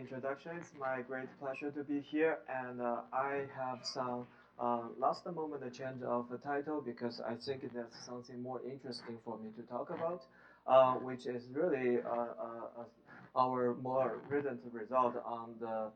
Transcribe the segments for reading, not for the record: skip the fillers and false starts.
introduction. It's my great pleasure to be here, and I have some last moment change of the title because I think that's something more interesting for me to talk about, which is really our more recent result on the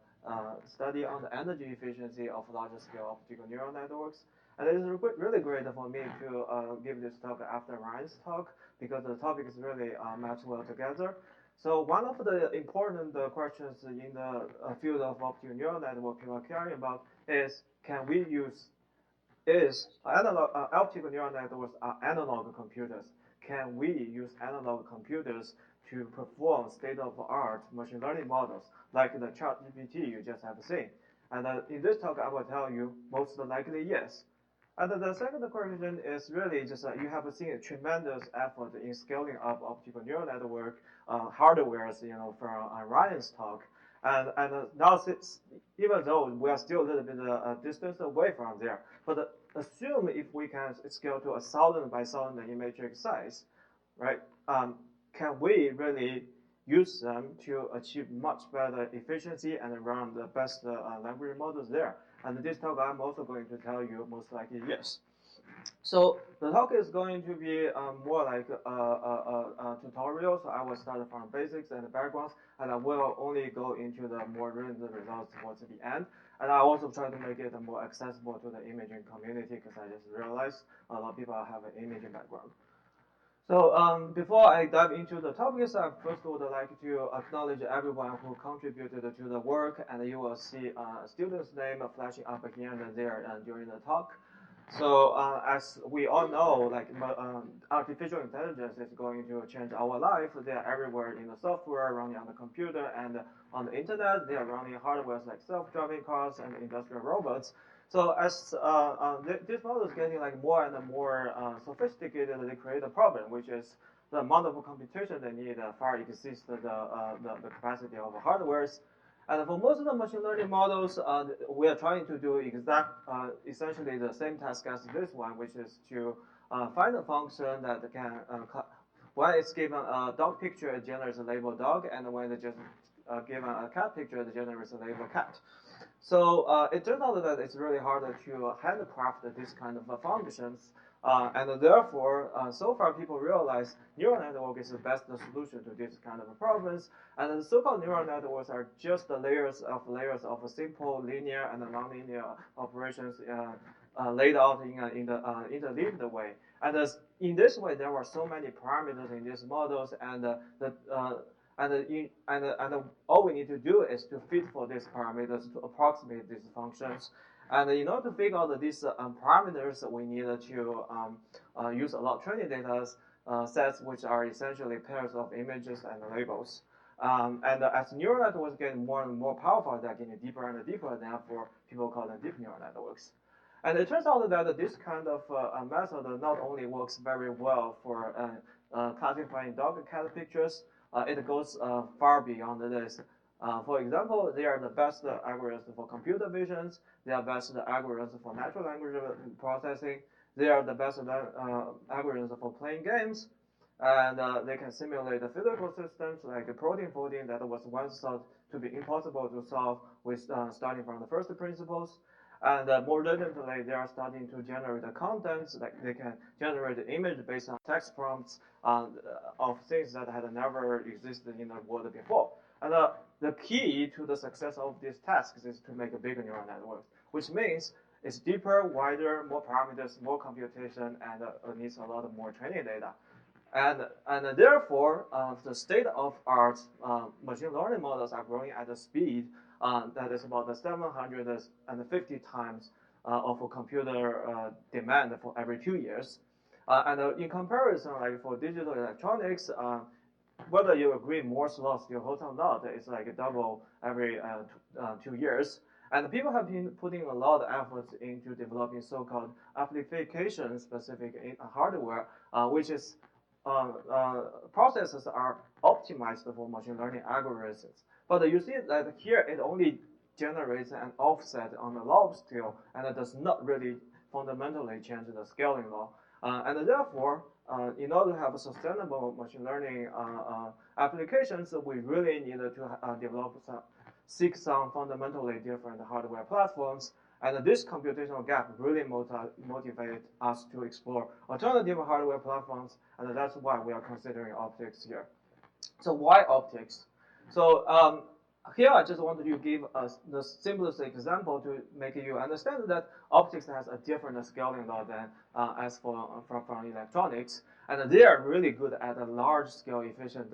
study on the energy efficiency of larger scale optical neural networks. And it is really great for me to give this talk after Ryan's talk because the topic is really match well together. So one of the important questions in the field of optical neural network people are caring about is, can we use, optical neural networks are analog computers. Can we use analog computers to perform state-of-the-art machine learning models like the ChatGPT you just have seen? And in this talk, I will tell you most likely yes. And the second question is really just you have seen a tremendous effort in scaling up optical neural network hardware, from Ryan's talk. And now, even though we are still a little bit distance away from there, but assume if we can scale to 1,000 by 1,000 in matrix size, right? Can we really use them to achieve much better efficiency and run the best language models there? And this talk, I'm also going to tell you most likely yes. So the talk is going to be more like a tutorial. So I will start from basics and the backgrounds, and I will only go into the more recent results towards the end. And I also try to make it more accessible to the imaging community because I just realized a lot of people have an imaging background. So before I dive into the topics, I first would like to acknowledge everyone who contributed to the work, and you will see a student's name flashing up here and there during the talk. So as we all know, artificial intelligence is going to change our life. They are everywhere in the software, running on the computer, and on the internet. They are running hardware like self-driving cars and industrial robots. So as this model is getting more and more sophisticated, they create a problem, which is the amount of computation they need far exceeds the capacity of hardwares. And for most of the machine learning models, we are trying to do essentially the same task as this one, which is to find a function that can, when it's given a dog picture, it generates a label dog, and when it's just given a cat picture, it generates a label cat. So it turns out that it's really hard to handcraft this kind of functions, and therefore, so far people realize neural network is the best solution to this kind of problems. And the so-called neural networks are just the layers of simple linear and nonlinear operations laid out in the interleaved way. And in this way, there were so many parameters in these models, and all we need to do is to fit for these parameters to approximate these functions. And in order to figure out these parameters, we need to use a lot of training data sets, which are essentially pairs of images and labels. And as neural networks get more and more powerful, they're getting deeper and deeper. Therefore, people call them deep neural networks. And it turns out that this kind of method not only works very well for classifying dog and cat pictures, it goes far beyond this. For example, they are the best algorithms for computer visions. They are best algorithms for natural language processing. They are the best algorithms for playing games. And they can simulate the physical systems like protein folding that was once thought to be impossible to solve with starting from the first principles. And more recently, they are starting to generate the contents, like they can generate the image based on text prompts of things that had never existed in the world before. And the key to the success of these tasks is to make a bigger neural network, which means it's deeper, wider, more parameters, more computation, and needs a lot of more training data. And therefore, the state-of-art machine learning models are growing at a speed that is about 750 times of computer demand for every 2 years. And in comparison, like for digital electronics, whether you agree Moore's law still holds or not, it's like double every 2 years. And people have been putting a lot of efforts into developing so-called application-specific hardware, which is processes are optimized for machine learning algorithms. But you see that here it only generates an offset on the log scale, and it does not really fundamentally change the scaling law. And therefore, in order to have a sustainable machine learning applications, we really need to develop seek some fundamentally different hardware platforms. And this computational gap really motivated us to explore alternative hardware platforms, and that's why we are considering optics here. So why optics? So here I just wanted to give us the simplest example to make you understand that optics has a different scaling law than as from electronics, and they are really good at a large-scale efficient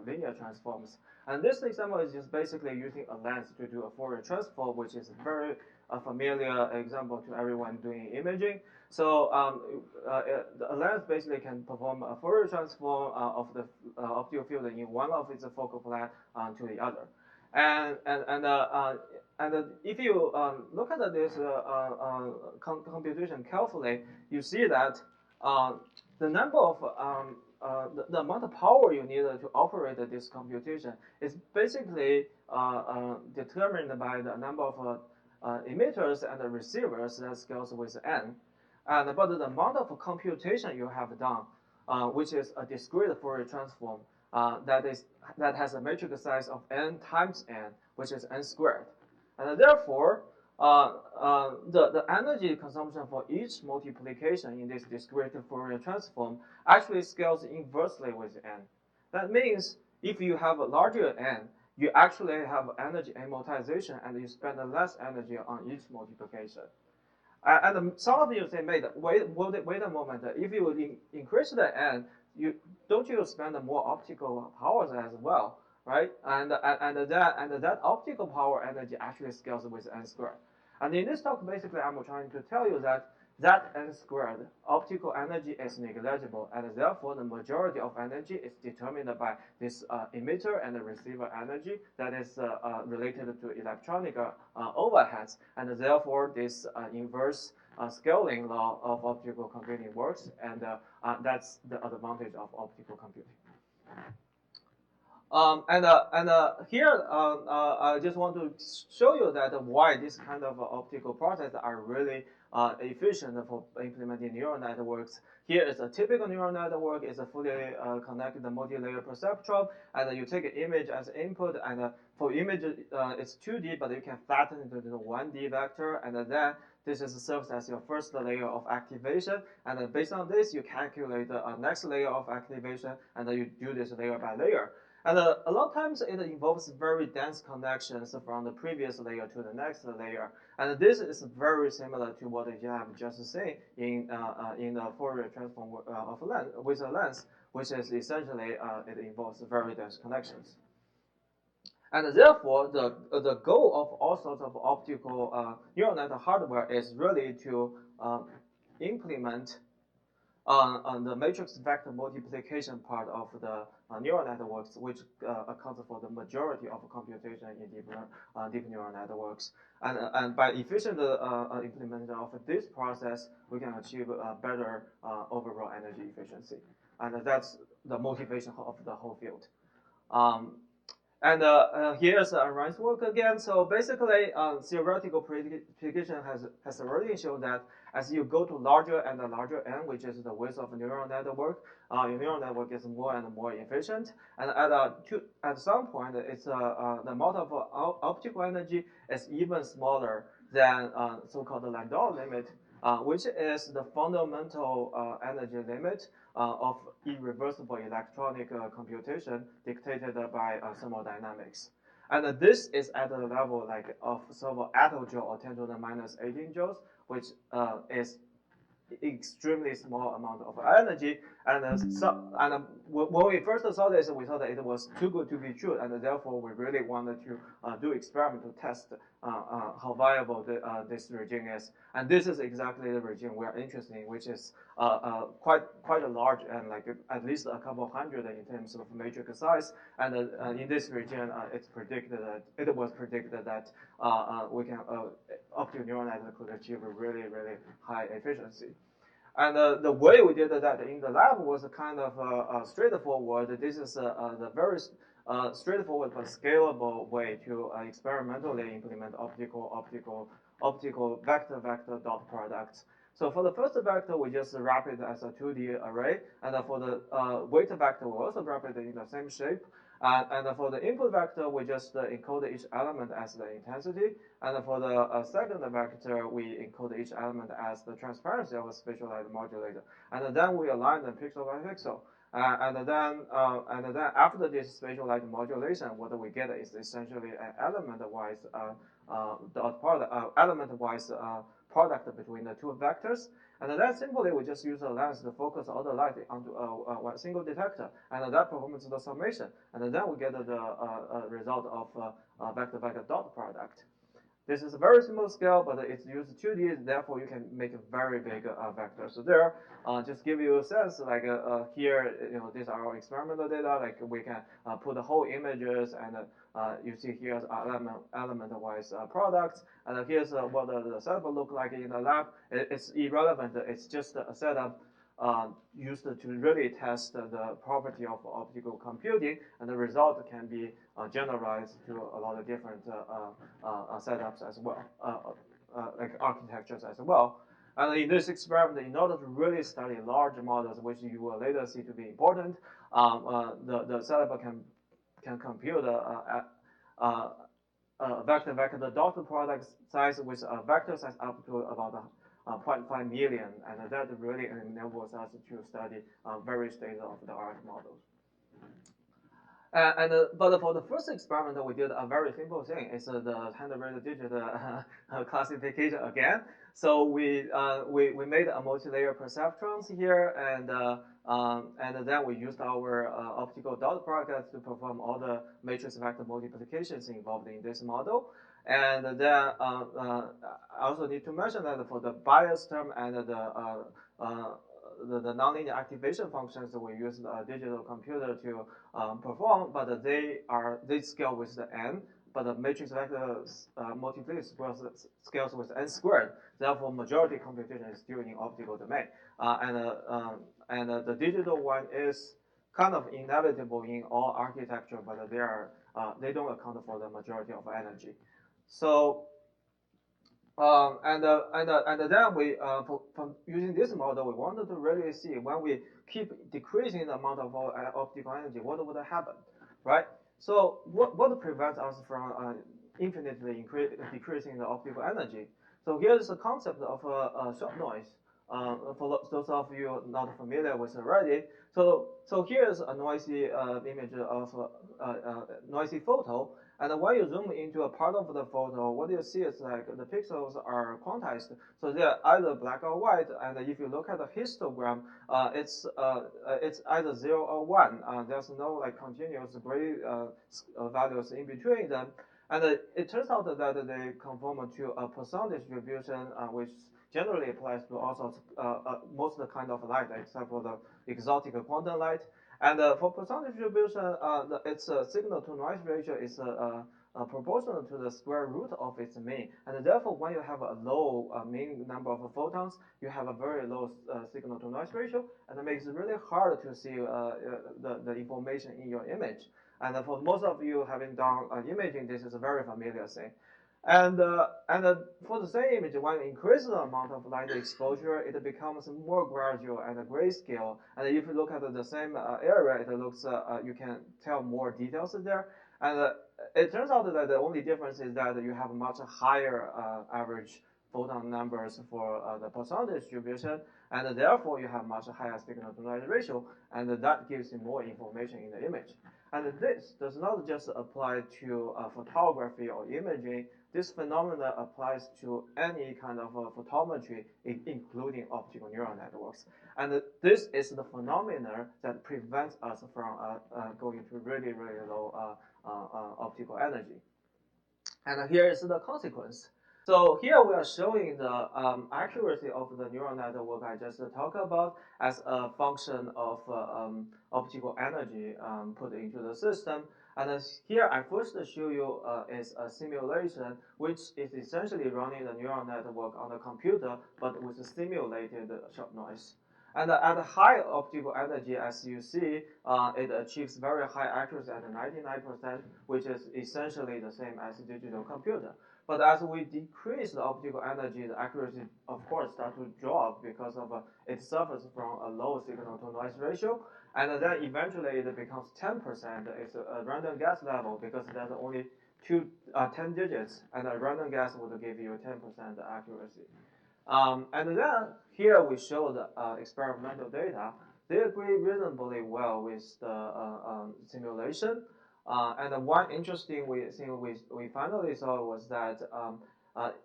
linear transforms. And this example is just basically using a lens to do a Fourier transform, which is very familiar example to everyone doing imaging. So a lens basically can perform a Fourier transform of the optical field in one of its focal plane to the other. And if you look at this computation carefully, you see that the number of the amount of power you need to operate this computation is basically determined by the number of emitters and the receivers that scales with n. But the amount of computation you have done, which is a discrete Fourier transform, that has a matrix size of n times n, which is n squared. And therefore, the energy consumption for each multiplication in this discrete Fourier transform actually scales inversely with n. That means if you have a larger n, you actually have energy amortization and you spend less energy on each multiplication. And some of you say, wait a moment, if you increase the n, don't you spend more optical powers as well, right? And that optical power energy actually scales with n squared. And in this talk, basically, I'm trying to tell you that n squared optical energy is negligible, and therefore the majority of energy is determined by this emitter and the receiver energy that is related to electronic overheads, and therefore this inverse scaling law of optical computing works, and that's the advantage of optical computing. Here, I just want to show you that why this kind of optical processes are really efficient for implementing neural networks. Here is a typical neural network. It's a fully connected multi-layer perceptron, and you take an image as input, and for image, it's 2D, but you can flatten it into 1D vector, and then this serves as your first layer of activation, and then based on this, you calculate the next layer of activation, and then you do this layer by layer. And a lot of times it involves very dense connections from the previous layer to the next layer. And this is very similar to what you have just seen in the Fourier transform of lens, with a lens, which is essentially it involves very dense connections. And therefore, the goal of all sorts of optical neural net hardware is really to implement on the matrix vector multiplication part of the neural networks, which accounts for the majority of computation in deep neural networks. And by efficient implementation of this process, we can achieve a better overall energy efficiency. And that's the motivation of the whole field. Here's Wright's work again. So basically, theoretical prediction has already shown that as you go to larger and larger n, which is the width of a neural network, your neural network is more and more efficient. And at some point, it's the amount of optical energy is even smaller than so-called the Landau limit, which is the fundamental energy limit of irreversible electronic computation dictated by thermodynamics. And this is at the level like of several attojoule or 10 to the minus 18 joules, which is extremely small amount of energy. And when we first saw this, we thought that it was too good to be true, and therefore we really wanted to do experiment to test how viable this regime is. And this is exactly the regime we are interested in, which is quite a large, and like at least a couple of hundred in terms of matrix size. And in this region, it was predicted that we can optical neural network could achieve a really high efficiency. And the way we did that in the lab was kind of straightforward. This is the very straightforward but scalable way to experimentally implement optical vector dot products. So for the first vector, we just wrap it as a 2D array, and for the weight vector, we also wrap it in the same shape. And for the input vector, we just encode each element as the intensity. And for the second vector, we encode each element as the transparency of a spatial light modulator. And then we align them pixel by pixel. And then after this spatial light modulation, what we get is essentially an element-wise element-wise product between the two vectors. And then simply we just use a lens to focus all the light onto one single detector, and that performs the summation. And then we get the result of vector-vector dot product. This is a very simple scale, but it's used 2D, therefore you can make a very big vector. So there, just give you a sense, like here, these are our experimental data. Like we can put the whole images, and you see here's element-wise products, and here's what the setup look like in the lab. It's irrelevant. It's just a setup used to really test the property of optical computing, and the result can be generalized to a lot of different setups as well, like architectures as well. And in this experiment, in order to really study large models, which you will later see to be important, the setup can compute vector dot product size with a vector size up to about 0.5 million, and that really enables us to study very state-of-the-art models. But for the first experiment, we did a very simple thing. It's the hand-rated digit classification again. So we made a multi-layer perceptrons here, and then we used our optical dot product to perform all the matrix vector multiplications involved in this model. And then I also need to mention that for the bias term and the nonlinear activation functions, we use a digital computer to perform, but they scale with the n, but the matrix vector multiplication scales with n squared. Therefore, majority computation is still in optical domain, and the digital one is kind of inevitable in all architecture, but they don't account for the majority of energy. So, and then we, from using this model, we wanted to really see when we keep decreasing the amount of optical energy, what would happen, right? So, what prevents us from infinitely decreasing the optical energy? So here's the concept of shot noise. For those of you not familiar with already, so here's a noisy image of noisy photo. And when you zoom into a part of the photo, what you see is like the pixels are quantized. So they're either black or white. And if you look at the histogram, it's either 0 or 1. There's no like continuous gray values in between them. And it turns out that they conform to a Poisson distribution, which generally applies to all sorts, most of the kind of light, except for the exotic quantum light. And for Poisson distribution, its signal-to-noise ratio is proportional to the square root of its mean. And therefore, when you have a low mean number of photons, you have a very low signal-to-noise ratio, and it makes it really hard to see the information in your image. And for most of you having done imaging, this is a very familiar thing. And for the same image, when you increase the amount of light exposure, it becomes more gradual and grayscale. And if you look at the same area, it looks you can tell more details there. And it turns out that the only difference is that you have much higher average photon numbers for the Poisson distribution, and therefore you have much higher signal-to-noise ratio, and that gives you more information in the image. And this does not just apply to photography or imaging. This phenomenon applies to any kind of photometry, including optical neural networks. And this is the phenomenon that prevents us from going to really, really low optical energy. And here is the consequence. So here we are showing the accuracy of the neural network I just talked about as a function of optical energy put into the system. And here I first show you is a simulation which is essentially running the neural network on the computer, but with a simulated shot noise. And at high optical energy, as you see, it achieves very high accuracy at 99%, which is essentially the same as a digital computer. But as we decrease the optical energy, the accuracy, of course, starts to drop because of it suffers from a low signal-to-noise ratio. And then eventually it becomes 10%. It's a random guess level because there's only 10 digits, and a random guess would give you 10% accuracy. And then here we show the experimental data. They agree reasonably well with the simulation. And one interesting thing we finally saw was that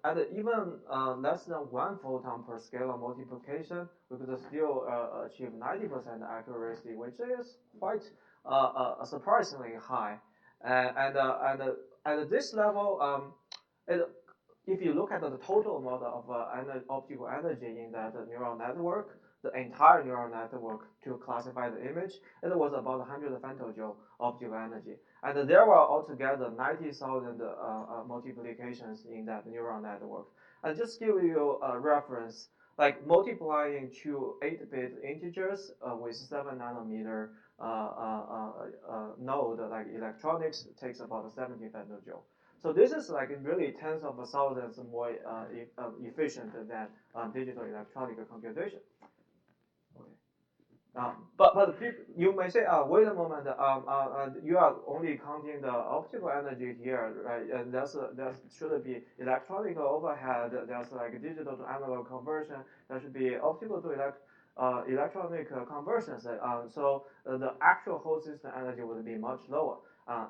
at even less than 1 photon per scalar multiplication, we could still achieve 90% accuracy, which is quite surprisingly high. And at this level, if you look at the total amount of optical energy in that neural network, the entire neural network to classify the image, it was about 100 femtojoule optical energy. And there were altogether 90,000 multiplications in that neural network. And just give you a reference, like multiplying two 8-bit integers with 7 nanometer node, like electronics, takes about 70 femtojoule. So this is like really tens of thousands more efficient than digital electronic computation. Okay. But you may say, wait a moment, you are only counting the optical energy here, right? And there should be electronic overhead. There's like digital to analog conversion. There should be optical to electronic conversions. So the actual whole system energy would be much lower.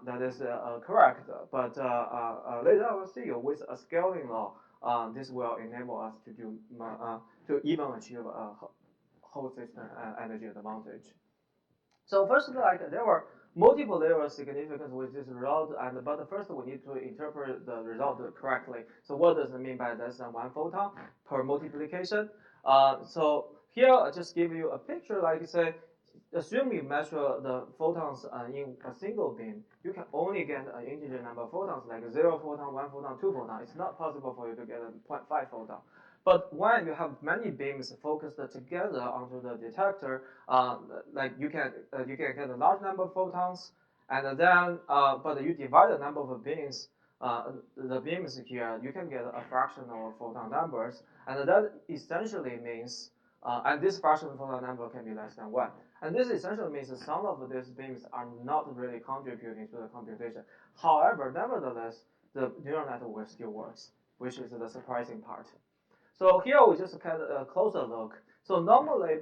That is correct, but later I will see with a scaling law, this will enable us to do to even achieve a whole system energy advantage. So first, like there were multiple layers significance with this result, but first we need to interpret the result correctly. So what does it mean by less than 1 photon per multiplication? So here I just give you a picture, like say. Assume you measure the photons in a single beam, you can only get an integer number of photons, like 0 photon, 1 photon, 2 photon. It's not possible for you to get a 0.5 photon. But when you have many beams focused together onto the detector, like you can get a large number of photons, and then but you divide the number of beams, the beams here, you can get a fractional photon numbers, and that essentially means, and this fractional photon number can be less than 1. And this essentially means that some of these beams are not really contributing to the computation. However, nevertheless, the neural network still works, which is the surprising part. So here we just get a closer look. So normally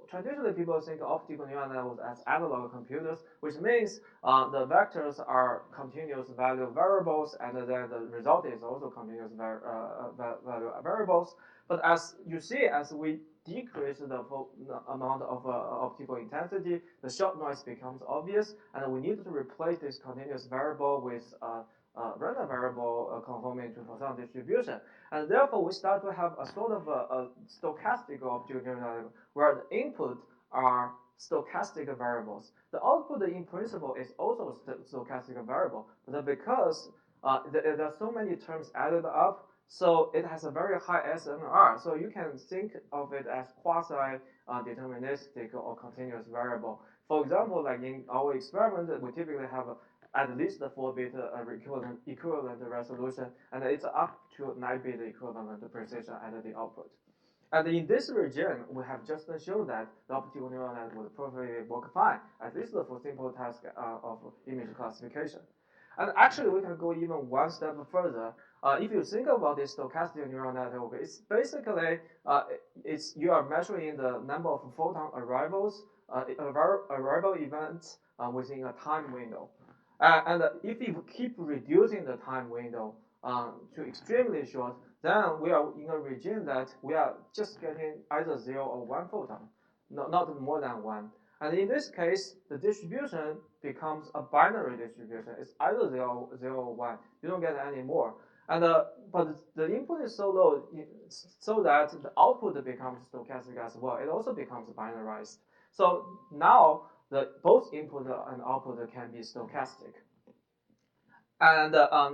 traditionally people think of optical neural networks as analog computers, which means the vectors are continuous value variables, and then the result is also continuous value variables. But as you see, as we decrease the amount of optical intensity, the short noise becomes obvious, and we need to replace this continuous variable with random variable conforming to Poisson distribution. And therefore, we start to have a sort of a stochastic optical neural network where the input are stochastic variables. The output, in principle, is also a stochastic variable, but because there are so many terms added up, so it has a very high SNR. So you can think of it as quasi-deterministic or continuous variable. For example, like in our experiment, we typically have at least a 4-bit equivalent resolution, and it's up to 9-bit equivalent precision at the output. And in this region, we have just shown that the optical neural net will perfectly work fine, at least for simple task of image classification. And actually, we can go even one step further. If you think about this stochastic neural network, it's basically you are measuring the number of photon arrivals, arrival events within a time window. And if you keep reducing the time window to extremely short, then we are in a region that we are just getting either 0 or 1 photon, not more than 1. And in this case, the distribution becomes a binary distribution. It's either 0 or 1. You don't get any more. And but the input is so low so that the output becomes stochastic as well. It also becomes binarized. So now both input and output can be stochastic. And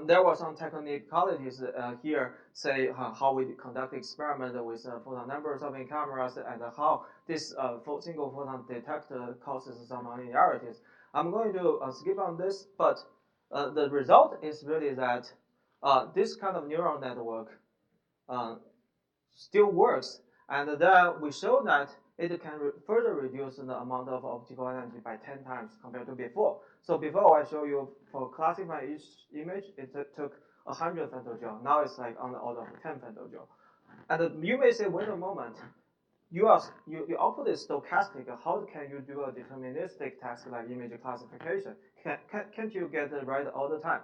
there were some technicalities here, say how we conduct experiment with photon numbers of in cameras and how this single photon detector causes some nonlinearities. I'm going to skip on this, but the result is really that this kind of neural network still works, and then we show that it can further reduce the amount of optical energy by 10 times compared to before. So before I show you for classify each image, it took 100 femtojoule. Now it's like on the order of 10 femtojoule. And you may say, wait a moment, your output is stochastic. How can you do a deterministic task like image classification? Can't you get it right all the time?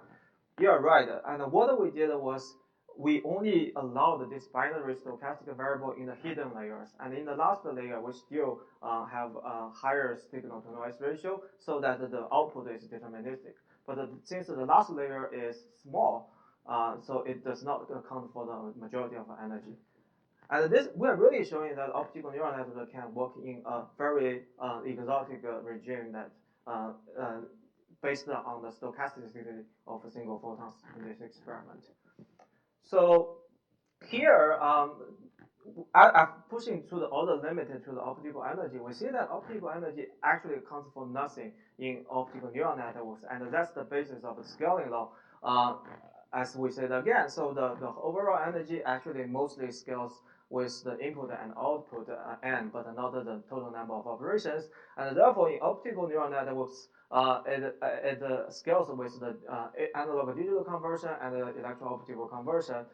You're right. And what we did was we only allowed this binary stochastic variable in the hidden layers. And in the last layer, we still have a higher signal to noise ratio so that the output is deterministic. But since the last layer is small, so it does not account for the majority of energy. And this, we're really showing that optical neural network can work in a very exotic regime that based on the stochasticity of single photons in this experiment. So here, I'm pushing to the order limited to the optical energy. We see that optical energy actually accounts for nothing in optical neural networks, and that's the basis of the scaling law. As we said again, so the overall energy actually mostly scales with the input and output n, but not the total number of operations. And therefore, in optical neural networks, it scales with the analog digital conversion and electro-optical conversion.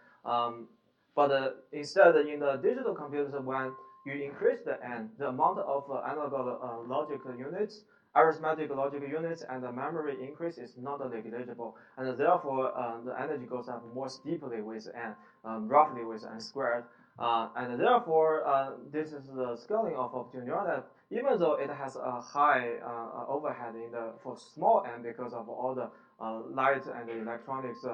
But instead, in the digital computers, when you increase the n, the amount of analog logic units, arithmetic logic units, and the memory increase is not negligible, and therefore the energy goes up more steeply with n, roughly with n squared. And therefore, this is the scaling of optical neural net, even though it has a high overhead for small n because of all the light and electronics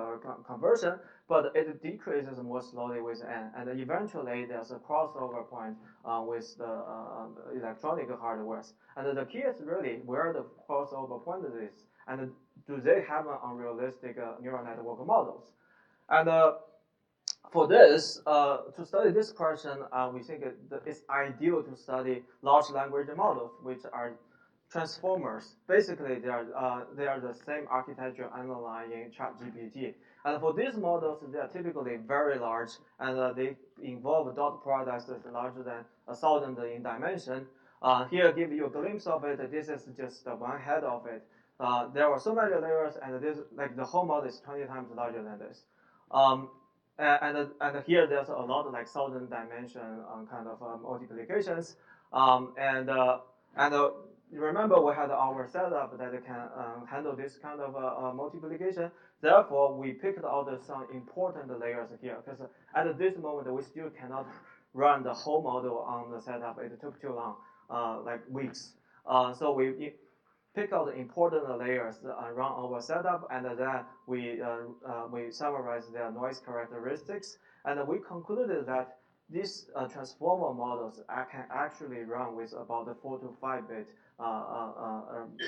conversion, but it decreases more slowly with n, and eventually there's a crossover point with the electronic hardware. And the key is really where the crossover point is, and do they happen on realistic neural network models? And for this, to study this question, we think it's ideal to study large language models, which are transformers. Basically, they are the same architecture underlying ChatGPT. And for these models, they are typically very large, and they involve dot products that's larger than 1,000 in dimension. Here, give you a glimpse of it. This is just one head of it. There are so many layers, and this, like the whole model is 20 times larger than this. And here there's a lot of like 1,000 dimension kind of multiplications. Remember we had our setup that can handle this kind of multiplication. Therefore, we picked out some important layers here because at this moment we still cannot run the whole model on the setup. It took too long, like weeks. So we pick out the important layers, run our setup, and then we summarize their noise characteristics, and we concluded that these transformer models can actually run with about the 4 to 5 bit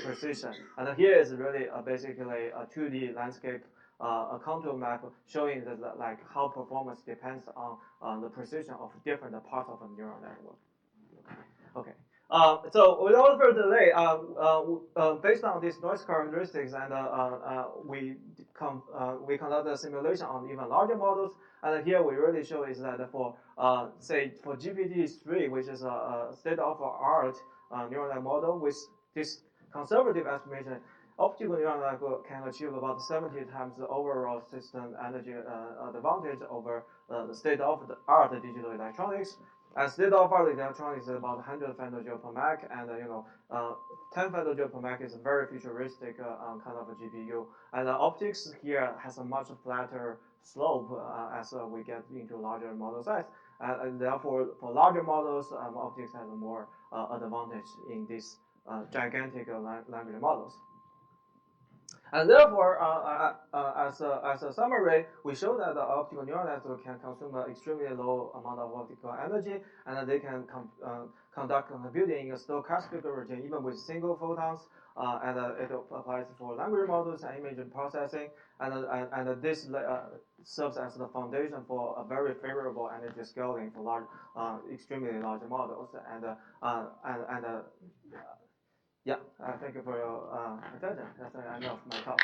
precision. And here is really basically a 2D landscape a contour map showing that like how performance depends on the precision of different parts of a neural network. Okay. So without further delay, based on these noise characteristics, and we conduct a simulation on even larger models. And here we really show is that for say for GPT-3, which is a state-of-the-art neural net model with this conservative estimation, optical neural network can achieve about 70 times the overall system energy advantage over the state-of-the-art digital electronics. And state-of-the-art electronics is about 100 femtojoule per Mach, and 10 femtojoule per Mach is a very futuristic kind of a GPU. And optics here has a much flatter slope as we get into larger model size. And therefore, for larger models, optics has more advantage in these gigantic language models. And therefore, as a summary, we show that the optical neural network can consume an extremely low amount of optical energy, and that they can conduct computing in a stochastic regime, even with single photons. And it applies for language models and image processing, and this serves as the foundation for a very favorable energy scaling for large, extremely large models. Yeah, thank you for your attention. That's the end of my talk.